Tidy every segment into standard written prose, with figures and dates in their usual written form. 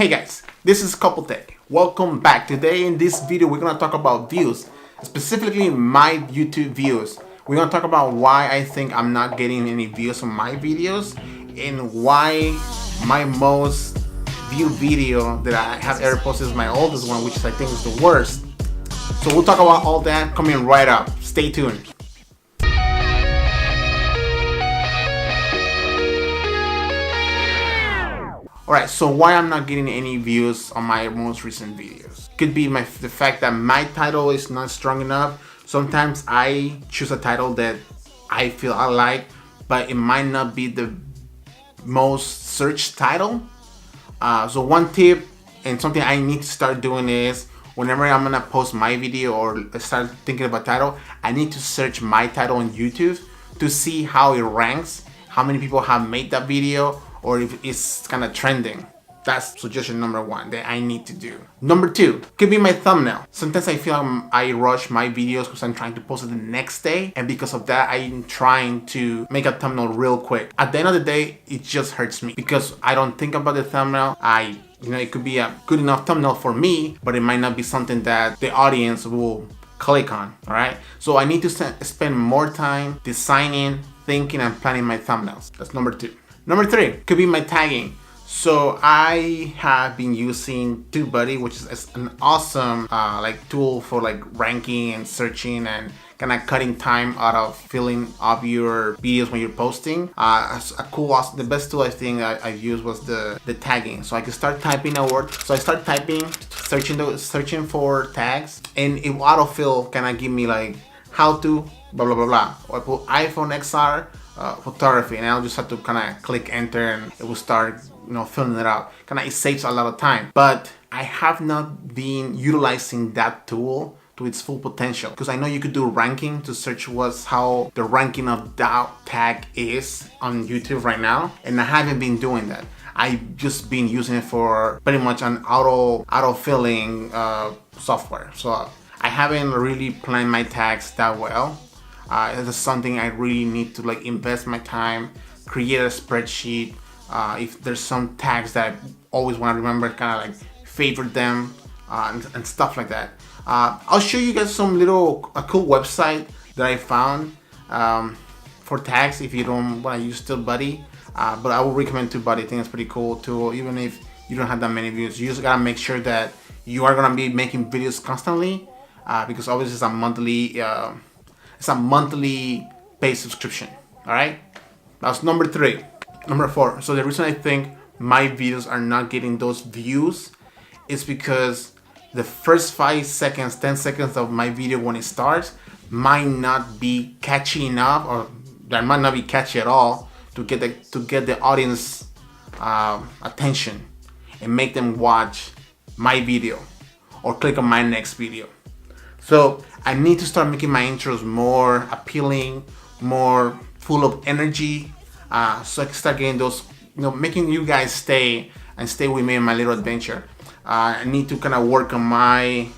Hey guys, this is Couple Tech. Welcome back. Today in this video we're gonna talk about views, specifically my YouTube views. We're gonna talk about why I think I'm not getting any views on my videos and why my most viewed video that I have ever posted is my oldest one, which I think is the worst. So we'll talk about all that coming right up. Stay tuned. Alright, so why I'm not getting any views on my most recent videos? Could be the fact that my title is not strong enough. Sometimes I choose a title that I feel I like, but it might not be the most searched title. So one tip and something I need to start doing is whenever I'm gonna post my video or start thinking about title, I need to search my title on YouTube to see how it ranks, how many people have made that video, or if it's kind of trending. That's suggestion number one that I need to do. Number two, could be my thumbnail. Sometimes I feel I rush my videos because I'm trying to post it the next day, and because of that, I'm trying to make a thumbnail real quick. At the end of the day, it just hurts me because I don't think about the thumbnail. It could be a good enough thumbnail for me, but it might not be something that the audience will click on, all right? So I need to spend more time designing, thinking, and planning my thumbnails. That's number two. Number three, could be my tagging. So I have been using tubebuddy, which is an awesome tool for ranking and searching and kind of cutting time out of filling up your videos when you're posting. The best tool I think I've used was the tagging. So I can start typing a word. So I start typing, searching for tags, and it will autofill, kind of give me like how to blah blah blah blah. Or I put iPhone XR. Photography, and I'll just have to kind of click enter and it will start filling it out. It saves a lot of time, but I have not been utilizing that tool to its full potential, because I know you could do ranking to search how the ranking of that tag is on YouTube right now, and I haven't been doing that. I've just been using it for pretty much an auto filling software, so I haven't really planned my tags that well. That's something I really need to invest my time, create a spreadsheet. If there's some tags that I always want to remember, favorite them and stuff like that. I'll show you guys some a cool website that I found for tags if you don't want to use tubebuddy. But I would recommend tubebuddy. I think it's pretty cool too, even if you don't have that many views. You just gotta make sure that you are gonna be making videos constantly, because obviously it's a monthly paid subscription. All right, that's number three. Number four, so the reason I think my videos are not getting those views is because the first 5 seconds, 10 seconds of my video when it starts might not be catchy enough, or that might not be catchy at all to get the audience attention and make them watch my video or click on my next video. So I need to start making my intros more appealing, more full of energy, so I can start getting those, making you guys stay with me in my little adventure. I need to kind of work on my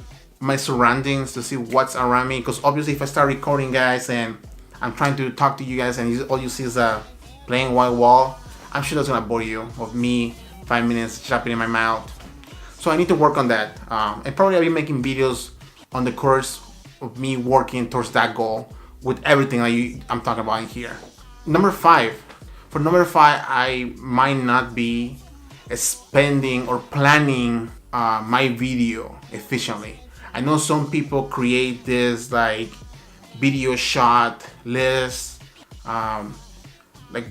surroundings to see what's around me, because obviously if I start recording, guys, and I'm trying to talk to you guys and all you see is a plain white wall, I'm sure that's gonna bore you of me 5 minutes chopping in my mouth. So I need to work on that, and probably I'll be making videos on the course of me working towards that goal with everything I'm talking about in here. Number five, I might not be spending or planning my video efficiently. I know some people create this video shot list,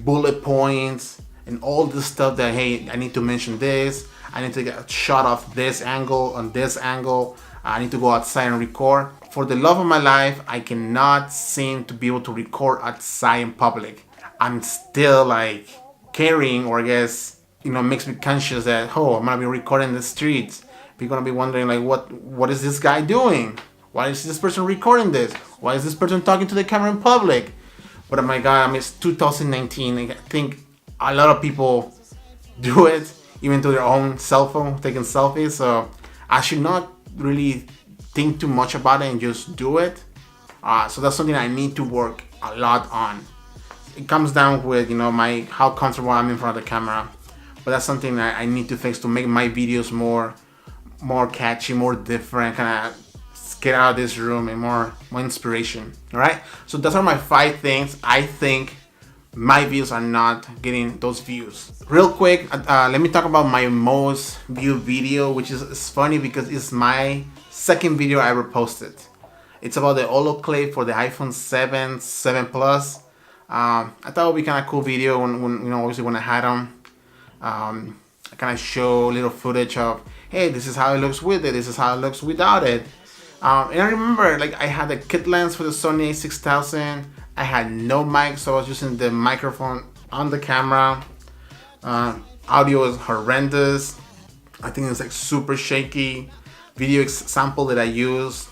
bullet points and all this stuff that, hey, I need to mention this, I need to get a shot of this angle on this angle, I need to go outside and record. For the love of my life, I cannot seem to be able to record outside in public. I'm still caring, or I guess, makes me conscious that, I'm gonna be recording in the streets. People gonna be wondering what is this guy doing? Why is this person recording this? Why is this person talking to the camera in public? But oh my God, it's 2019. I think a lot of people do it, even to their own cell phone, taking selfies. So I should not really think too much about it and just do it. So that's something I need to work a lot on. It comes down with how comfortable I'm in front of the camera, but that's something that I need to fix to make my videos more catchy, more different, kind of get out of this room and more inspiration. All right, so those are my 5 things I think my videos are not getting those views. Real quick, let me talk about my most viewed video, which is funny because it's my second video I ever posted. It's about the autoclave for the iPhone 7 Plus. I thought it would be kind of cool video when you know, obviously when I had them. I kind of show little footage of, hey, this is how it looks with it, this is how it looks without it. And I remember, like, I had a kit lens for the Sony a6000. I had no mic, so I was using the microphone on the camera. Audio was horrendous. I think it's like super shaky. Video sample that I used,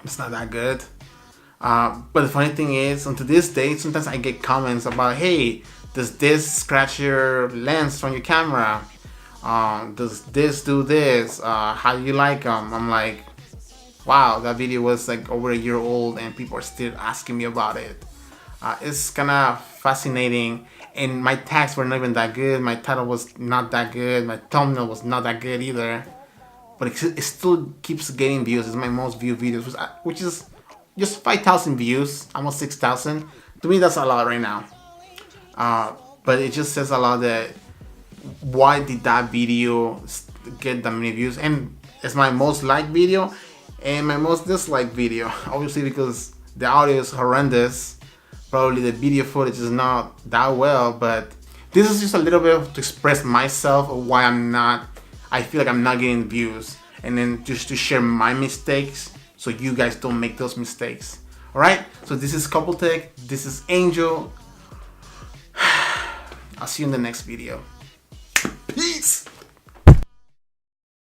it's not that good. But the funny thing is, until this day, sometimes I get comments about, hey, does this scratch your lens from your camera? Does this do this? How do you like them? I'm like, wow, that video was like over a year old and people are still asking me about it. It's kind of fascinating, and my tags were not even that good. My title was not that good. My thumbnail was not that good either. But it still keeps getting views. It's my most viewed videos, which is just 5,000 views, almost 6,000. To me, that's a lot right now. But it just says a lot that why did that video get that many views? And it's my most liked video and my most disliked video. Obviously, because the audio is horrendous. Probably the video footage is not that well, but this is just a little bit to express myself of why I feel like I'm not getting views, and then just to share my mistakes so you guys don't make those mistakes. Alright, so this is Couple Tech, this is Angel. I'll see you in the next video. Peace!